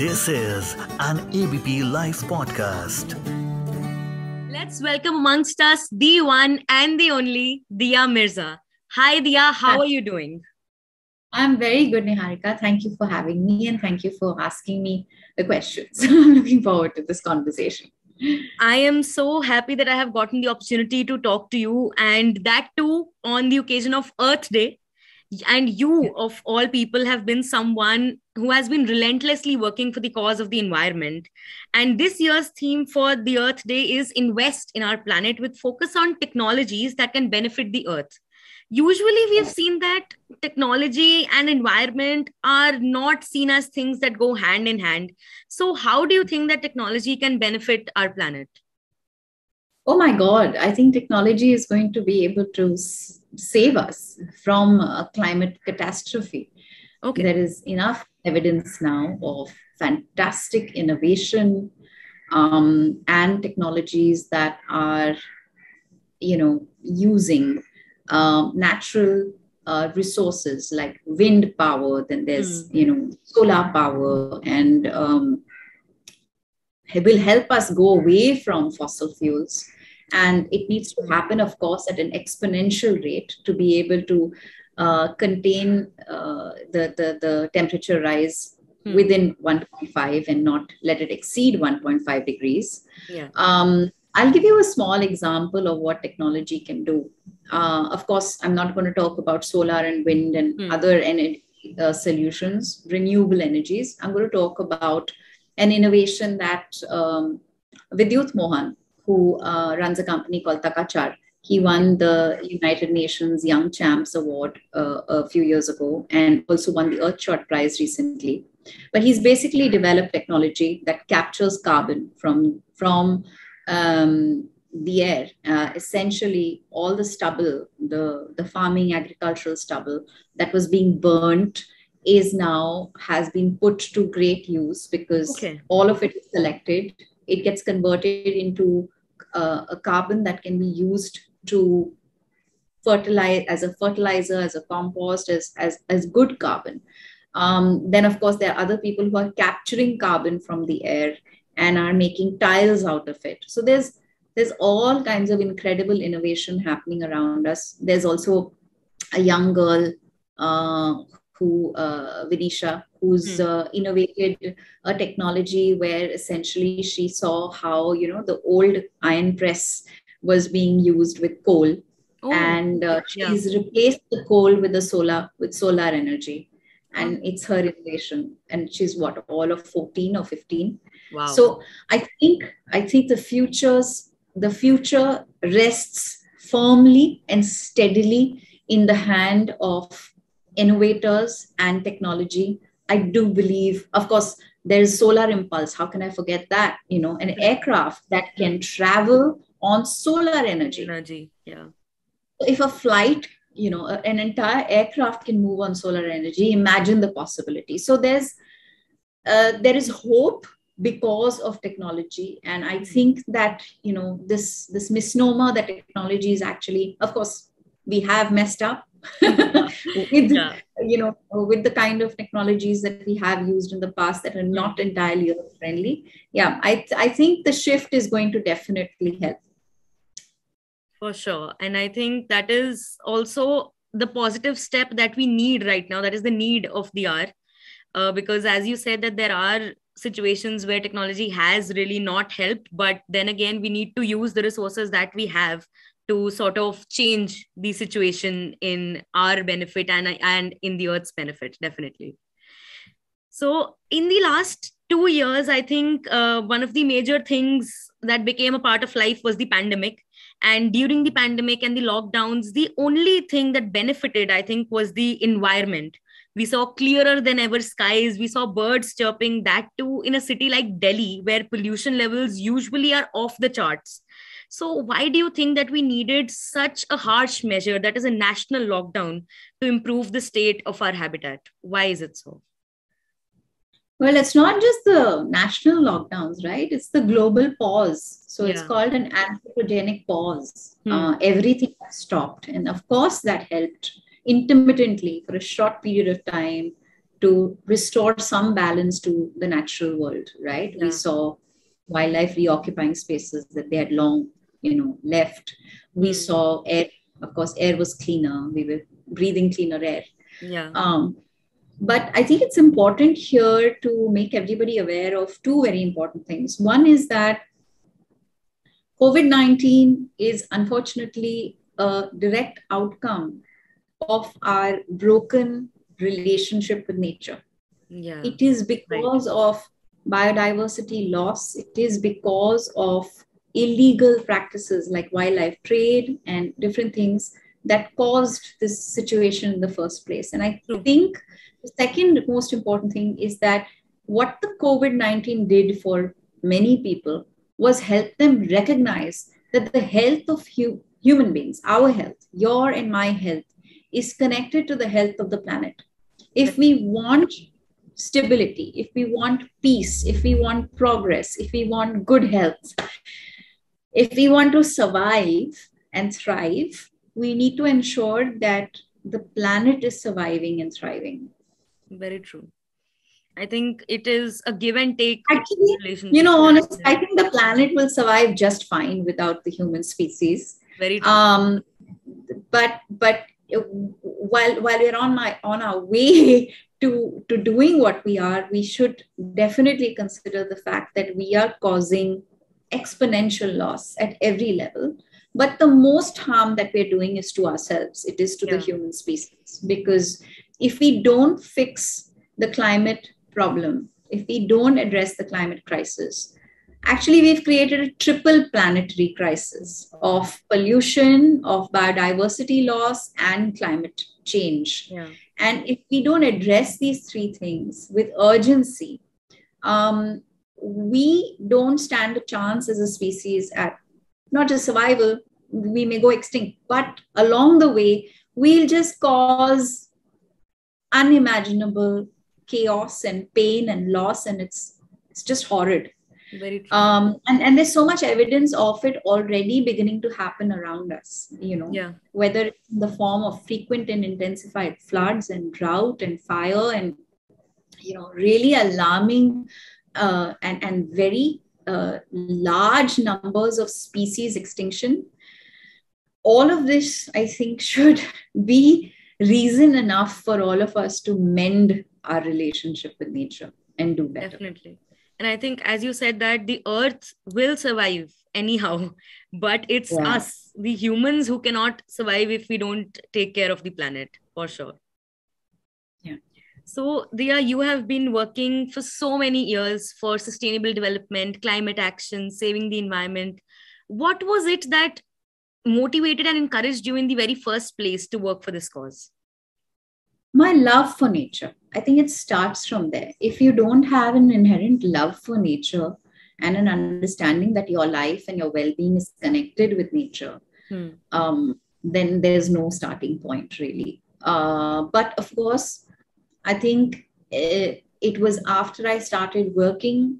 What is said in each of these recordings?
This is an ABP Live Podcast. Let's welcome amongst us the one and the only Diya Mirza. Hi Diya, how are you doing? I'm very good, Niharika. Thank you for having me and thank you for asking me the questions. I'm looking forward to this conversation. I am so happy that I have gotten the opportunity to talk to you, and that too on the occasion of Earth Day. And you, of all people, have been someone who has been relentlessly working for the cause of the environment. And this year's theme for the Earth Day is Invest in Our Planet, with focus on technologies that can benefit the Earth. Usually, we have seen that technology and environment are not seen as things that go hand in hand. So how do you think that technology can benefit our planet? Oh my God, I think technology is going to be able to save us from a climate catastrophe. Okay. There is enough evidence now of fantastic innovation and technologies that are, using natural resources like wind power. Then there's, solar power, and it will help us go away from fossil fuels. And it needs to happen, of course, at an exponential rate to be able to contain the temperature rise within 1.5 and not let it exceed 1.5 degrees. Yeah. I'll give you a small example of what technology can do. Of course, I'm not going to talk about solar and wind and other energy solutions, renewable energies. I'm going to talk about an innovation that Vidyut Mohan, who runs a company called Takachar, he won the United Nations Young Champs Award a few years ago and also won the Earthshot Prize recently. But he's basically developed technology that captures carbon from the air. Essentially, all the stubble, the farming agricultural stubble that was being burnt has been put to great use because all of it is collected. It gets converted into a carbon that can be used to fertilize, as a fertilizer, as a compost, as good carbon. Then, of course, there are other people who are capturing carbon from the air and are making tiles out of it. So there's all kinds of incredible innovation happening around us. There's also a young girl Vinisha, who's innovated a technology where essentially she saw how, the old iron press was being used with coal. And she's replaced the coal with solar energy. And it's her innovation. And she's all of 14 or 15. Wow. So I think the future rests firmly and steadily in the hand of innovators and technology. I do believe, of course, there is solar impulse. How can I forget that? An aircraft that can travel on solar energy. Yeah. If a flight, an entire aircraft can move on solar energy, imagine the possibility. So there is hope because of technology. And I think that, this misnomer that technology is actually, of course, we have messed up with the kind of technologies that we have used in the past that are not entirely friendly. Yeah, I think the shift is going to definitely help. For sure. And I think that is also the positive step that we need right now. That is the need of the hour. Because as you said, that there are situations where technology has really not helped. But then again, we need to use the resources that we have to sort of change the situation in our benefit and in the Earth's benefit, definitely. So in the last 2 years, I think one of the major things that became a part of life was the pandemic. And during the pandemic and the lockdowns, the only thing that benefited, I think, was the environment. We saw clearer than ever skies. We saw birds chirping, that too in a city like Delhi, where pollution levels usually are off the charts. So why do you think that we needed such a harsh measure, that is a national lockdown, to improve the state of our habitat? Why is it so? Well, it's not just the national lockdowns, right? It's the global pause. So it's called an anthropogenic pause. Everything has stopped. And of course, that helped intermittently for a short period of time to restore some balance to the natural world, right? Yeah. We saw wildlife reoccupying spaces that they had long, left. We saw air, of course, air was cleaner. We were breathing cleaner air. Yeah. But I think it's important here to make everybody aware of two very important things. One is that COVID-19 is unfortunately a direct outcome of our broken relationship with nature. Yeah. It is because of biodiversity loss. It is because of illegal practices like wildlife trade and different things that caused this situation in the first place. And I think the second most important thing is that what the COVID-19 did for many people was help them recognize that the health of human beings, our health, your and my health, is connected to the health of the planet. If we want stability, if we want peace, if we want progress, if we want good health, if we want to survive and thrive, we need to ensure that the planet is surviving and thriving. Very true. I think it is a give and take. Actually, honestly, I think the planet will survive just fine without the human species. Very true. But while we're on our way to doing what we are, we should definitely consider the fact that we are causing exponential loss at every level. But the most harm that we're doing is to ourselves. It is to the human species. Because if we don't fix the climate problem, if we don't address the climate crisis, actually we've created a triple planetary crisis of pollution, of biodiversity loss, and climate change. Yeah. And if we don't address these three things with urgency, we don't stand a chance as a species at not just survival. We may go extinct, but along the way, we'll just cause unimaginable chaos and pain and loss, and it's just horrid. Very true. And there's so much evidence of it already beginning to happen around us, whether it's in the form of frequent and intensified floods and drought and fire and, really alarming and very large numbers of species extinction. All of this, I think, should be reason enough for all of us to mend our relationship with nature and do better. Definitely. And I think, as you said, that the earth will survive anyhow, but it's us, the humans, who cannot survive if we don't take care of the planet, for sure. Yeah. So, Diya, you have been working for so many years for sustainable development, climate action, saving the environment. What was it that motivated and encouraged you in the very first place to work for this cause? My love for nature. I think it starts from there. If you don't have an inherent love for nature and an understanding that your life and your well-being is connected with nature, then there's no starting point, really. But of course, I think it was after I started working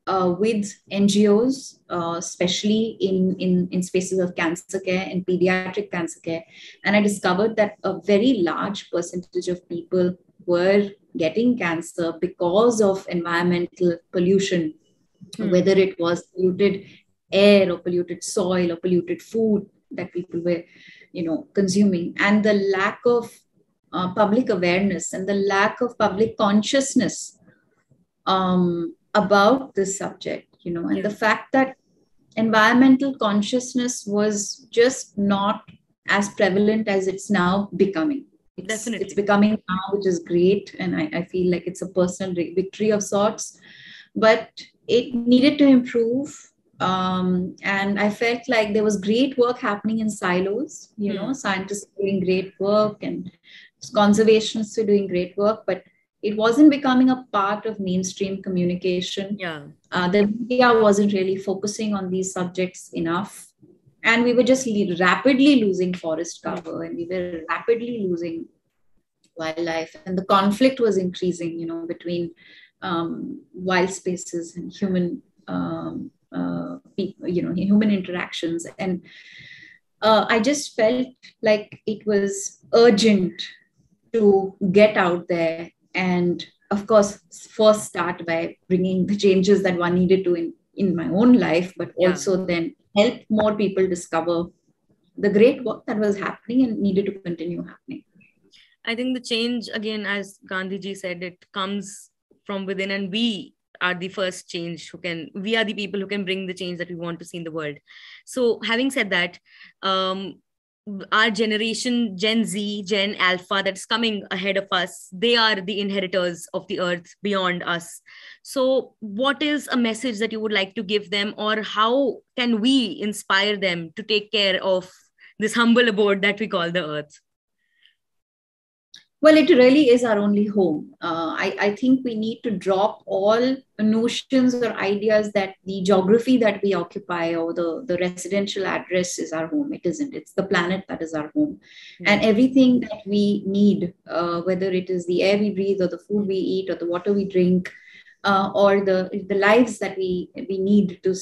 with NGOs, especially in spaces of cancer care and pediatric cancer care. And I discovered that a very large percentage of people were getting cancer because of environmental pollution, whether it was polluted air or polluted soil or polluted food that people were, consuming. And the lack of public awareness and the lack of public consciousness about this subject, and the fact that environmental consciousness was just not as prevalent as it's now becoming. It's becoming now, which is great. And I feel like it's a personal victory of sorts, but it needed to improve. And I felt like there was great work happening in silos, scientists doing great work and conservationists were doing great work, but it wasn't becoming a part of mainstream communication. The media wasn't really focusing on these subjects enough. And we were just rapidly losing forest cover, and we were rapidly losing wildlife. And the conflict was increasing, between wild spaces and human people, human interactions. And I just felt like it was urgent to get out there And of course, first start by bringing the changes that one needed to in my own life, but also then help more people discover the great work that was happening and needed to continue happening. I think the change, again, as Gandhiji said, it comes from within, and we are the first change we are the people who can bring the change that we want to see in the world. So having said that, our generation, Gen Z, Gen Alpha, that's coming ahead of us, they are the inheritors of the earth beyond us. So what is a message that you would like to give them, or how can we inspire them to take care of this humble abode that we call the earth? Well, it really is our only home. I think we need to drop all notions or ideas that the geography that we occupy or the residential address is our home. It isn't. It's the planet that is our home. And everything that we need, whether it is the air we breathe or the food we eat or the water we drink, or the lives that we need to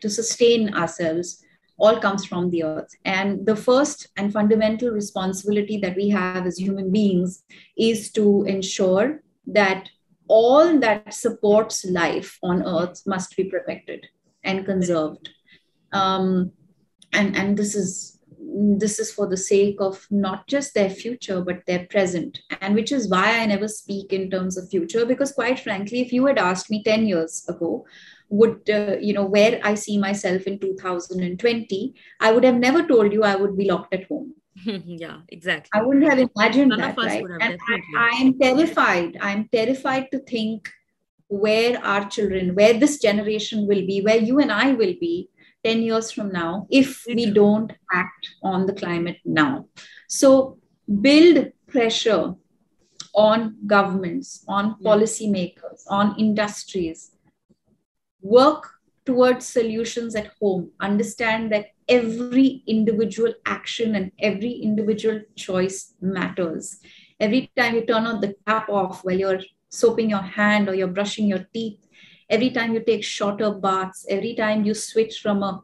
sustain ourselves, all comes from the earth. And the first and fundamental responsibility that we have as human beings is to ensure that all that supports life on earth must be protected and conserved. And this is for the sake of not just their future, but their present. And which is why I never speak in terms of future, because quite frankly, if you had asked me 10 years ago, where I see myself in 2020, I would have never told you I would be locked at home. Yeah, exactly. I wouldn't have imagined that, right? And I am terrified. I'm terrified to think where our children, where this generation will be, where you and I will be 10 years from now, if we don't act on the climate now. So build pressure on governments, on policymakers, on industries. Work towards solutions at home. Understand that every individual action and every individual choice matters. Every time you turn on the tap off while you're soaping your hand or you're brushing your teeth, every time you take shorter baths, every time you switch from a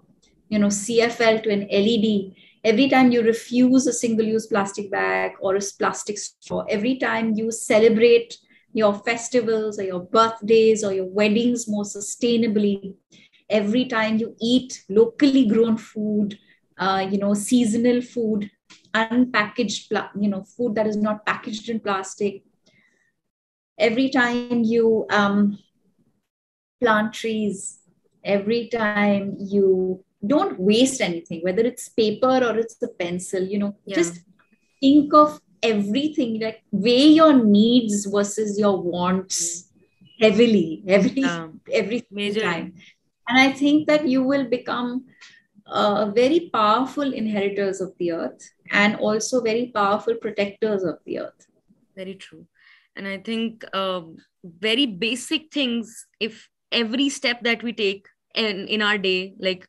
CFL to an LED, every time you refuse a single-use plastic bag or a plastic straw, every time you celebrate your festivals or your birthdays or your weddings more sustainably, every time you eat locally grown food, seasonal food, unpackaged, food that is not packaged in plastic, every time you plant trees, every time you don't waste anything, whether it's paper or it's the pencil, just think of everything, like weigh your needs versus your wants heavily every time. And I think that you will become very powerful inheritors of the earth and also very powerful protectors of the earth. Very true. And I think very basic things, if every step that we take in our day, like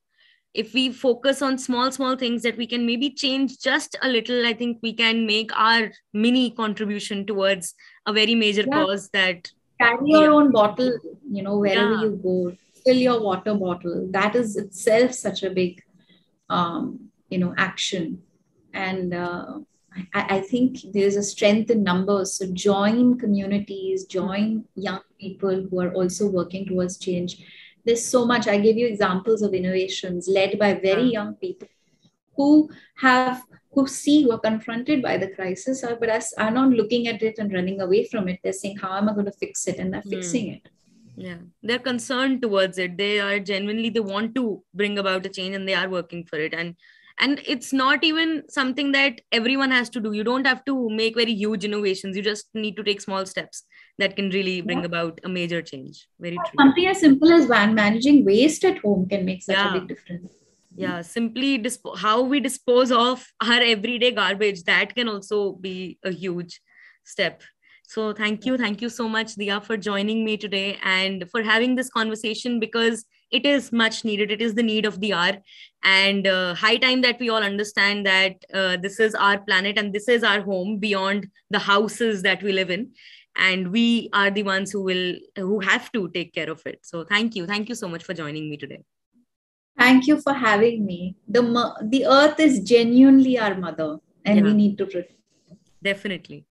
if we focus on small things that we can maybe change just a little, I think we can make our mini contribution towards a very major cause. That carry your own bottle, wherever you go, fill your water bottle. That is itself such a big, action. And I think there's a strength in numbers. So join communities, join young people who are also working towards change. There's so much. I gave you examples of innovations led by very young people who are confronted by the crisis, but are not looking at it and running away from it. They're saying, how am I going to fix it? And they're fixing it. Yeah, they're concerned towards it. They want to bring about a change, and they are working for it. And it's not even something that everyone has to do. You don't have to make very huge innovations. You just need to take small steps that can really bring about a major change. Very true. Something as simple as managing waste at home can make such a big difference. Yeah, simply how we dispose of our everyday garbage, that can also be a huge step. So thank you so much, Diya, for joining me today and for having this conversation, because it is much needed. It is the need of the hour, and high time that we all understand that this is our planet and this is our home beyond the houses that we live in, and we are the ones who have to take care of it. So thank you so much for joining me today. Thank you for having me. The earth is genuinely our mother, and we need to protect it. Definitely.